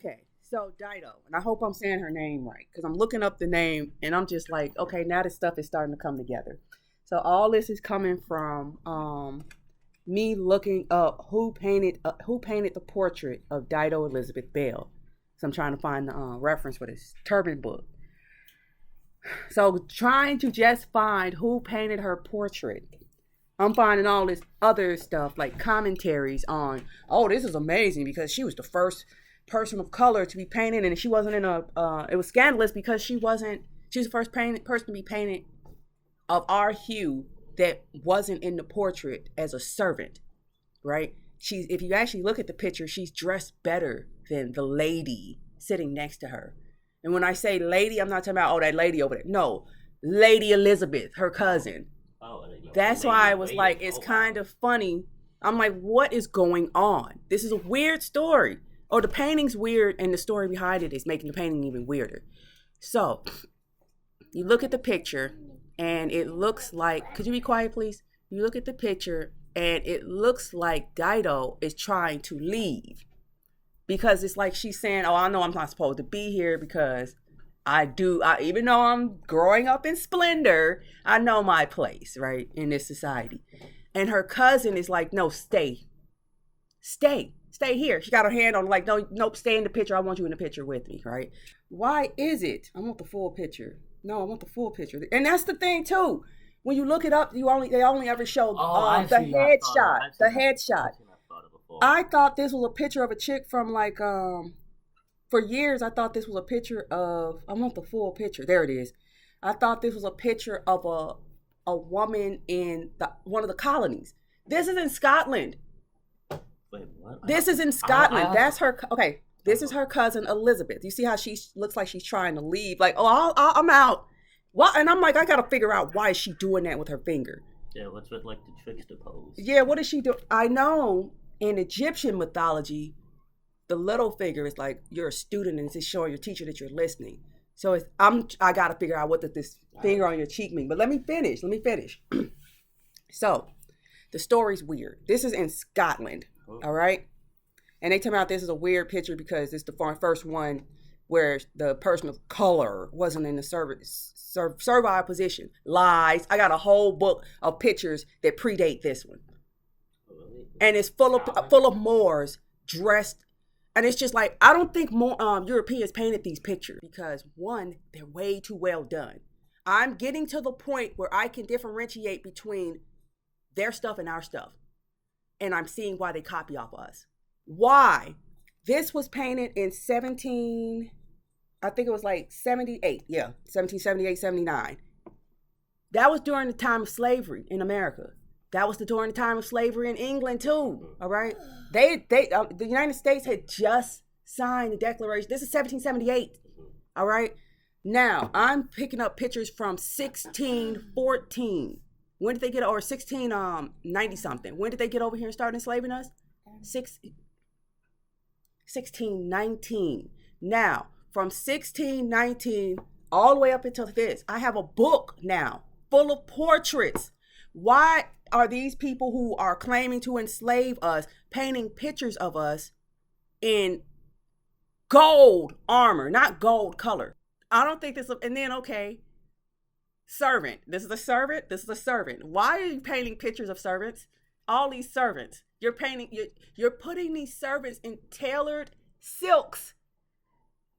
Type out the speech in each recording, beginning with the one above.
Okay, so Dido, and I hope I'm saying her name right because I'm looking up the name and I'm just like, okay, now this stuff is starting to come together. So all this is coming from me looking up who painted the portrait of Dido Elizabeth Belle. So I'm trying to find the reference for this turban book. So trying to just find who painted her portrait. I'm finding all this other stuff like commentaries on, oh, this is amazing because she was the first person of color to be painted, and she wasn't in a. It was scandalous because she wasn't. She was the first person to be painted of our hue that wasn't in the portrait as a servant, right? She's. If you actually look at the picture, she's dressed better than the lady sitting next to her. And when I say lady, I'm not talking about, oh, that lady over there. No, Lady Elizabeth, her cousin. Oh, that's why I was like, it's kind of funny. I'm like, what is going on? This is a weird story. Or the painting's weird and the story behind it is making the painting even weirder. So you look at the picture and it looks like, could you be quiet, please? You look at the picture and it looks like Dido is trying to leave. Because it's like she's saying, oh, I know I'm not supposed to be here because even though I'm growing up in splendor, I know my place, right, in this society. And her cousin is like, no, stay here. She got her hand on like, no, nope, stay in the picture. I want you in the picture with me, right? Why is it? I want the full picture. No, I want the full picture. And that's the thing too. When you look it up, they only ever show the headshot. The headshot. I thought this was a picture of a chick from like for years I thought this was a picture of, I want the full picture. There it is. I thought this was a picture of a woman in one of the colonies. This is in Scotland. Wait, what? This is in Scotland. That's her. Okay, this is her cousin Elizabeth. You see how she looks like she's trying to leave? Like, oh, I'm out. What? And I'm like, I gotta figure out why is she doing that with her finger? Yeah, what's with like the trickster pose? Yeah, what is she doing? I know. In Egyptian mythology, the little figure is like you're a student and it's showing your teacher that you're listening. So I gotta figure out what does this finger on your cheek mean. But let me finish. So the story's weird. This is in Scotland, all right? And they tell me out this is a weird picture because it's the first one where the person of color wasn't in the servile position. Lies. I got a whole book of pictures that predate this one. And it's full of Moors dressed, and it's just like I don't think more Europeans painted these pictures because one, they're way too well done. I'm getting to the point where I can differentiate between their stuff and our stuff, and I'm seeing why they copy off us. Why? This was painted in 78. Yeah, 1778, 79. That was during the time of slavery in America. That was during the time of slavery in England too. All right, the United States had just signed the Declaration. This is 1778. All right, now I'm picking up pictures from 1614. When did they get, or 1690 something? When did they get over here and start enslaving us? 1619. Now from 1619 all the way up until this, I have a book now full of portraits. Why are these people who are claiming to enslave us painting pictures of us in gold armor, not gold color? I don't think this, and then, okay, servant. This is a servant. This is a servant. Why are you painting pictures of servants? All these servants. You're putting these servants in tailored silks.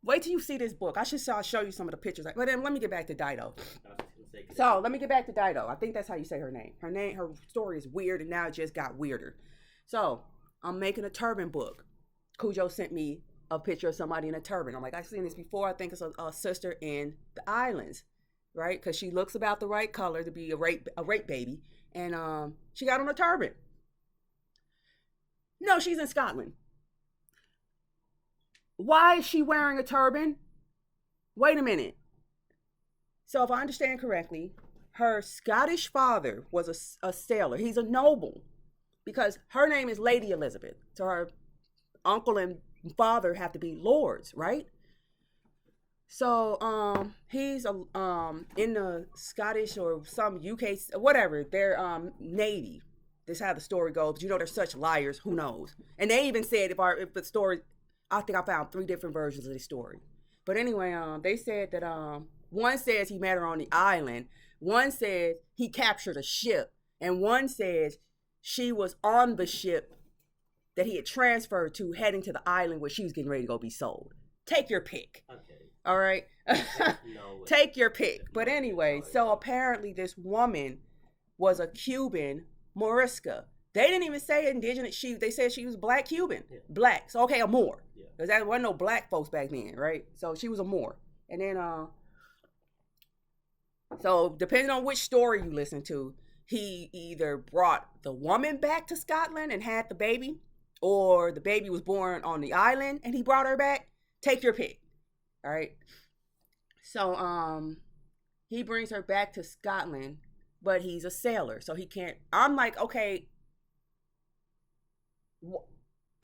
Wait till you see this book. I should show you some of the pictures. But then let me get back to Dido. So let me get back to Dido. I think that's how you say her name. Her story is weird, and now it just got weirder. So I'm making a turban book. Cujo sent me a picture of somebody in a turban. I'm like, I've seen this before. I think it's a sister in the islands, right? Because she looks about the right color to be a rape baby, and she got on a turban. No, she's in Scotland. Why is she wearing a turban? Wait a minute. So if I understand correctly, her Scottish father was a sailor. He's a noble because her name is Lady Elizabeth. So her uncle and father have to be lords, right? So he's in the Scottish or some UK, whatever, their navy. This is how the story goes. But you know, they're such liars. Who knows? And they even said if the story, I think I found 3 different versions of this story. But anyway, they said that one says he met her on the island, one says he captured a ship, and one says she was on the ship that he had transferred to, heading to the island where she was getting ready to go be sold. Take your pick. Okay. All right. No, Take your pick. But anyway, so apparently this woman was a Cuban Morisca. They didn't even say indigenous. They said she was black Cuban. Yeah. Black. So okay, a Moor. Yeah. Because there wasn't no black folks back then, right? So she was a Moor. And then so depending on which story you listen to, he either brought the woman back to Scotland and had the baby, or the baby was born on the island and he brought her back. Take your pick. All right. So he brings her back to Scotland, but he's a sailor, so he can't. I'm like, okay.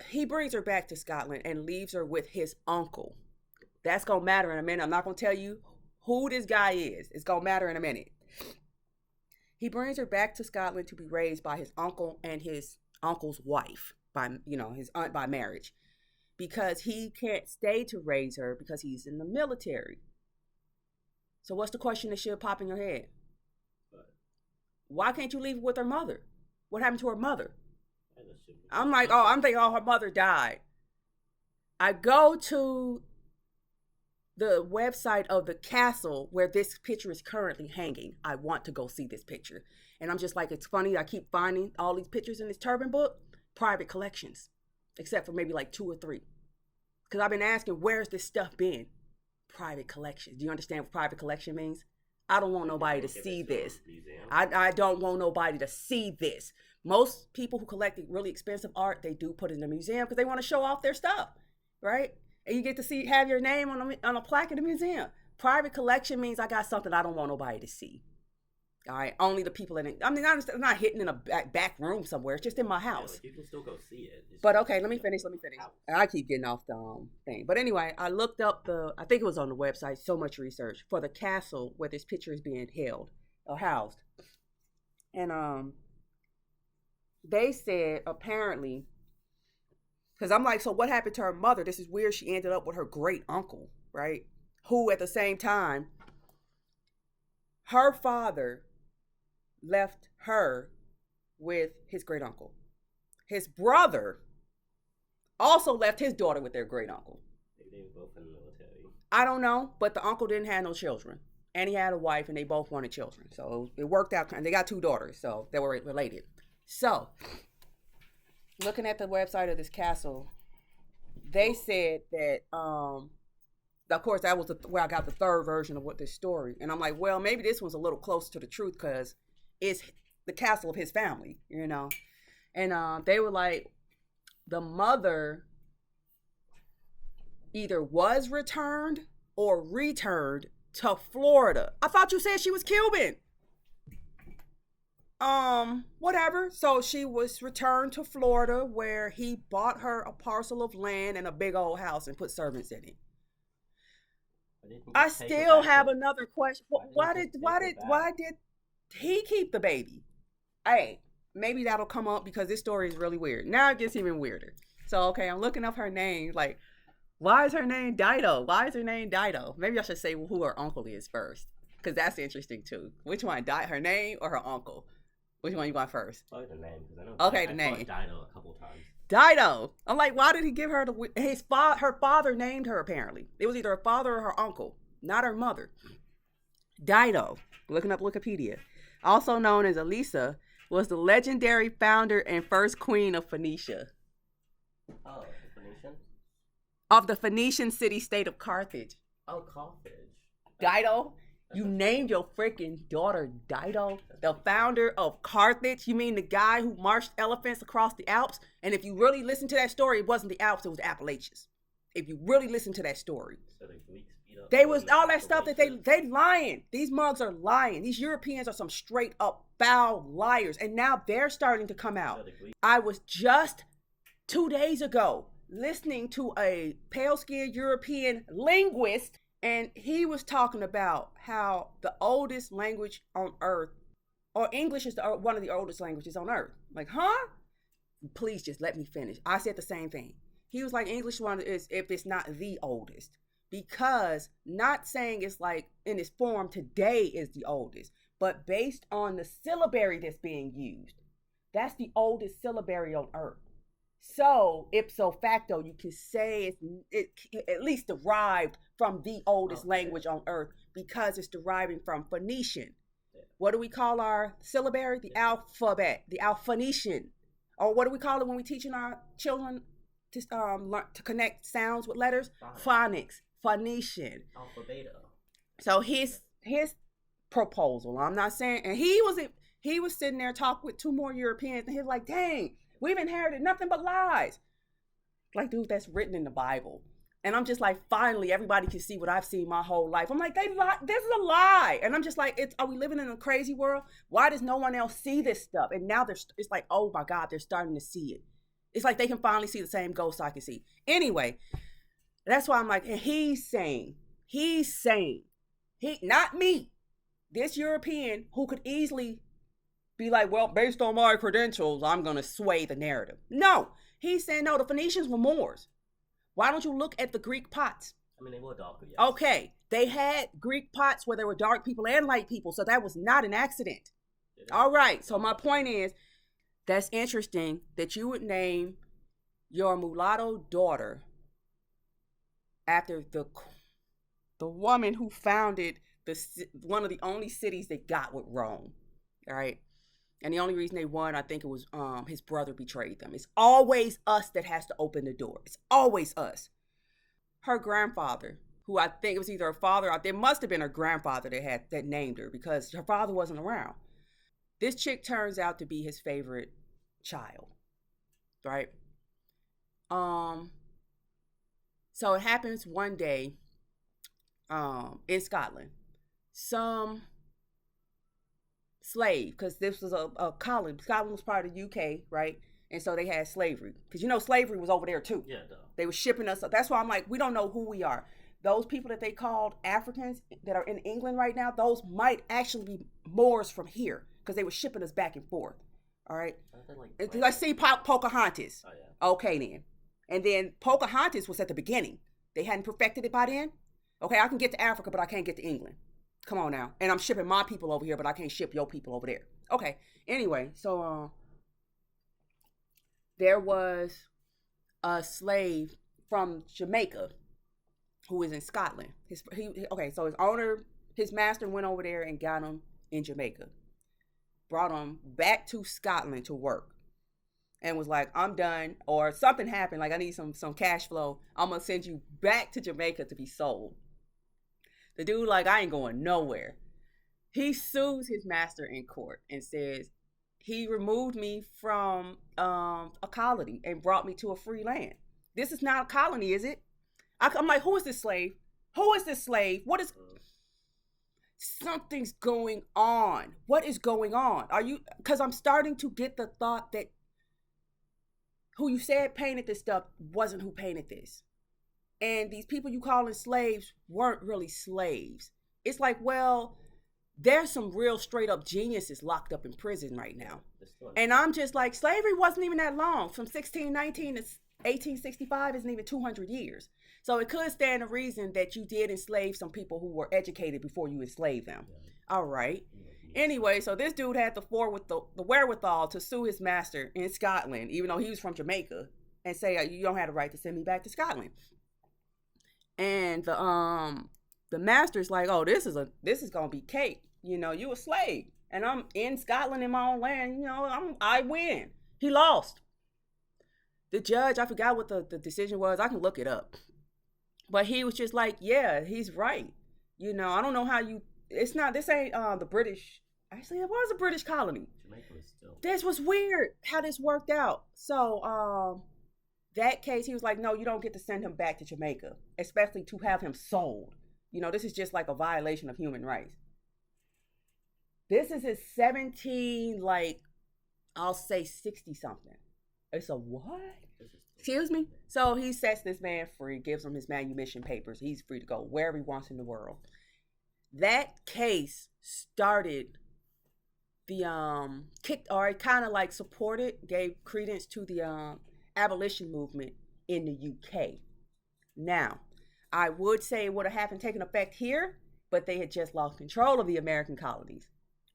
He brings her back to Scotland and leaves her with his uncle. That's gonna matter in a minute. I'm not gonna tell you who this guy is. It's gonna matter in a minute. He brings her back to Scotland to be raised by his uncle and his uncle's wife, by his aunt by marriage, because he can't stay to raise her because he's in the military. So what's the question that should pop in your head? Why can't you leave her with her mother? What happened to her mother? I'm like, I'm thinking, her mother died. I go to the website of the castle where this picture is currently hanging. I want to go see this picture. And I'm just like, it's funny. I keep finding all these pictures in this turban book, private collections, except for maybe like 2 or 3. Because I've been asking, where's this stuff been? Private collections. Do you understand what private collection means? I don't want nobody to see this. I don't want nobody to see this. Most people who collect really expensive art, they do put it in a museum because they want to show off their stuff, right? And you get to have your name on a plaque in the museum. Private collection means I got something I don't want nobody to see. All right, only the people in it. I mean, I'm not hidden in a back room somewhere. It's just in my house. Yeah, like you can still go see it. But okay, let me finish. I keep getting off the thing. But anyway, I looked up I think it was on the website, so much research, for the castle where this picture is being held or housed. And they said apparently, because I'm like, so what happened to her mother? This is weird. She ended up with her great uncle, right? Who at the same time, her father left her with his great uncle. His brother also left his daughter with their great uncle. They were both in the military. I don't know, but the uncle didn't have no children. And he had a wife and they both wanted children. So it worked out. And they got 2 daughters, so they were related. So, looking at the website of this castle, they said that, of course, that was where I got the 3rd version of what this story. And I'm like, well, maybe this one's a little closer to the truth because it's the castle of his family, And they were like, the mother either was returned or returned to Florida. I thought you said she was Cuban. Whatever. So she was returned to Florida where he bought her a parcel of land and a big old house and put servants in it. I still have another question. Why did he keep the baby? Hey, maybe that'll come up because this story is really weird. Now it gets even weirder. So, okay, I'm looking up her name. Like, why is her name Dido? Maybe I should say who her uncle is first, because that's interesting too. Which one? Her name or her uncle? Which one you want first? Probably the name. The name. Dido a couple times. Dido. I'm like, why did he give her her father named her apparently. It was either her father or her uncle, not her mother. Dido, looking up Wikipedia, also known as Elisa, was the legendary founder and first queen of Phoenicia. Oh, the Phoenician? Of the Phoenician city-state of Carthage. Oh, Carthage. Dido? You named your freaking daughter Dido, the founder of Carthage? You mean the guy who marched elephants across the Alps? And if you really listen to that story, it wasn't the Alps, it was the Appalachians. If you really listen to that story. So the Greeks beat up. They was all that stuff that they lying. These mugs are lying. These Europeans are some straight up foul liars. And now they're starting to come out. I was just 2 days ago listening to a pale-skinned European linguist, and he was talking about how the oldest language on earth, or English is one of the oldest languages on earth. Like, huh? Please just let me finish. I said the same thing. He was like, English one is if it's not the oldest. Because not saying it's like in its form today is the oldest, but based on the syllabary that's being used, that's the oldest syllabary on earth. So ipso facto, you can say it at least derived from the oldest language on earth because it's deriving from Phoenician. What do we call our syllabary? The alphabet, the Alphanician. Or what do we call it when we're teaching our children to learn to connect sounds with letters? Phonics, Phoenician. Alphabeto. So his proposal, I'm not saying, and he was sitting there talking with two more Europeans, and he's like, dang, we've inherited nothing but lies. Like, dude, that's written in the Bible. And I'm just like, finally, everybody can see what I've seen my whole life. I'm like, they lie. This is a lie. And I'm just like, are we living in a crazy world? Why does no one else see this stuff? And now it's like, oh my God, they're starting to see it. It's like they can finally see the same ghost I can see. Anyway, that's why I'm like, and he's saying, not me, this European who could easily be like, well, based on my credentials, I'm going to sway the narrative. No, he's saying, no, the Phoenicians were Moors. Why don't you look at the Greek pots? I mean, they were darker, yes. Okay, they had Greek pots where there were dark people and light people, so that was not an accident. All right, so my point is, that's interesting that you would name your mulatto daughter after the woman who founded one of the only cities that got with Rome. All right. And the only reason they won, I think it was his brother betrayed them. It's always us that has to open the door. It's always us. Her grandfather, who I think it was either her father or there must have been her grandfather that named her because her father wasn't around. This chick turns out to be his favorite child, right? So it happens one day in Scotland. Some slave, because this was a colony. Scotland was part of the UK, right? And so they had slavery. Because slavery was over there too. Yeah, they were shipping us up. That's why I'm like, we don't know who we are. Those people that they called Africans that are in England right now, those might actually be Moors from here because they were shipping us back and forth. All right. Let's see Pocahontas. Oh, yeah. Okay, then. And then Pocahontas was at the beginning. They hadn't perfected it by then. Okay, I can get to Africa, but I can't get to England. Come on now. And I'm shipping my people over here, but I can't ship your people over there. Okay. Anyway, so there was a slave from Jamaica who was in Scotland. So his owner, his master went over there and got him in Jamaica. Brought him back to Scotland to work. And was like, I'm done. Or something happened, like I need some cash flow. I'm going to send you back to Jamaica to be sold. The dude like, I ain't going nowhere. He sues his master in court and says, he removed me from a colony and brought me to a free land. This is not a colony, is it? I'm like, who is this slave? Who is this slave? What is... Something's going on. What is going on? Are you... Because I'm starting to get the thought that who you said painted this stuff wasn't who painted this. And these people you calling slaves weren't really slaves. It's like, well, there's some real straight up geniuses locked up in prison right now. And I'm just like, slavery wasn't even that long. From 1619 to 1865 isn't even 200 years. So it could stand a reason that you did enslave some people who were educated before you enslaved them. All right. Anyway, so this dude had the wherewithal to sue his master in Scotland, even though he was from Jamaica, and say, you don't have the right to send me back to Scotland. And the master's like, oh, this is gonna be cake. You a slave, and I'm in Scotland in my own land. I win. He lost. The judge, I forgot what the decision was. I can look it up, but he was just like, yeah, he's right. I don't know how you. It's not. This ain't the British. Actually, it was a British colony. Jamaica was still. This was weird how this worked out. So that case, he was like, no, you don't get to send him back to Jamaica, especially to have him sold. This is just like a violation of human rights. This is his 17, I'll say 60 something. It's a what? Excuse me? So he sets this man free, gives him his manumission papers. He's free to go wherever he wants in the world. That case started the supported, gave credence to the abolition movement in the UK. Now, I would say it would have happened, taken effect here, but they had just lost control of the American colonies,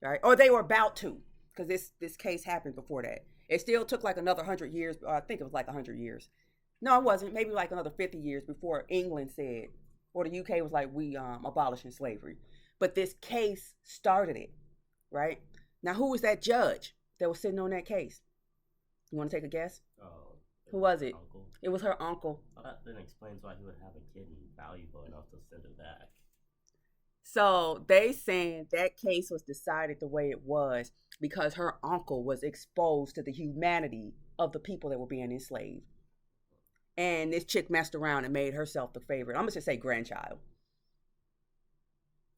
right? Or they were about to, because this case happened before that. It still took like another 100 years. I think it was like 100 years. No, it wasn't. Maybe like another 50 years before England said, or the UK was like, we abolishing slavery. But this case started it, right? Now, who was that judge that was sitting on that case? You want to take a guess? Who was it? Uncle. It was her uncle. Well, that then explains why he would have a kid valuable enough to send her back. So they saying that case was decided the way it was because her uncle was exposed to the humanity of the people that were being enslaved. And this chick messed around and made herself the favorite. I'm going to just say grandchild.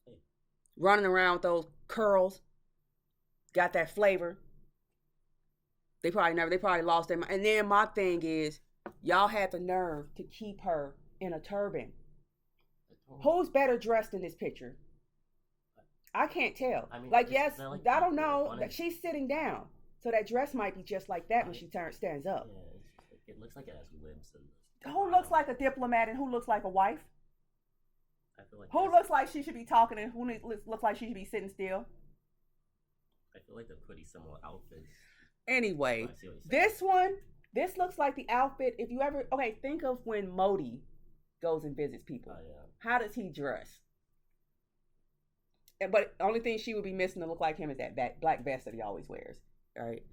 Hey. Running around with those curls. Got that flavor. They probably lost them. And then my thing is, y'all had the nerve to keep her in a turban. Who's better dressed in this picture? I can't tell. I mean, yes, I don't know. That she's sitting down. So that dress might be just like that when she stands up. Yeah, it looks like it has limbs. Who looks like a diplomat and who looks like a wife? I feel like who looks like she should be talking and who looks like she should be sitting still? I feel like they're pretty similar outfits. Anyway, this looks like the outfit. If you ever, think of when Modi goes and visits people. Yeah. How does he dress? But the only thing she would be missing to look like him is that black vest that he always wears. All right.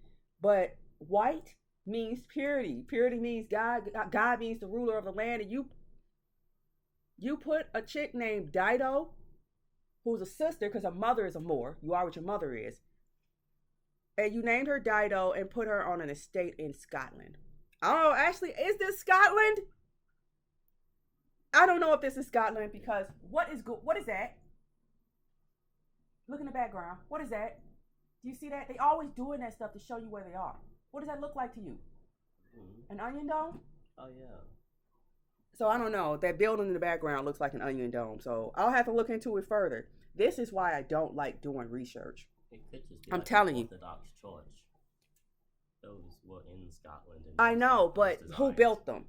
But white means purity. Purity means God. God means the ruler of the land. And you put a chick named Dido, who's a sister, because her mother is a Moor. You are what your mother is. And you named her Dido and put her on an estate in Scotland. I don't know, actually, is this Scotland? I don't know if this is Scotland because what is that? Look in the background. What is that? Do you see that? They always doing that stuff to show you where they are. What does that look like to you? An onion dome? Oh, yeah. So I don't know. That building in the background looks like an onion dome. So I'll have to look into it further. This is why I don't like doing research. It could just be I'm like telling you. Orthodox church. Those were in Scotland. I know, but who built them?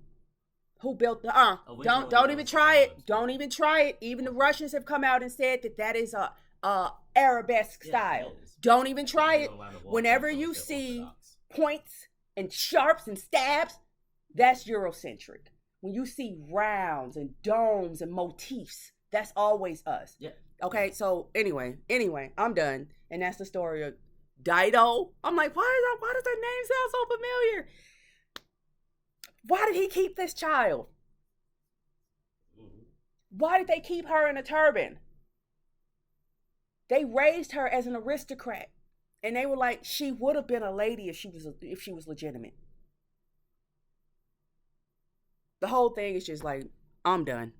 Who built the? Don't even try it. Don't even try it. Even the Russians have come out and said that is a arabesque style. Don't even try it. Whenever you see points and sharps and stabs, that's Eurocentric. When you see rounds and domes and motifs, that's always us. Yeah. Okay, so anyway, I'm done. And that's the story of Dido. I'm like, why does that name sound so familiar? Why did he keep this child? Why did they keep her in a turban? They raised her as an aristocrat. And they were like, she would have been a lady if she was legitimate. The whole thing is just like, I'm done.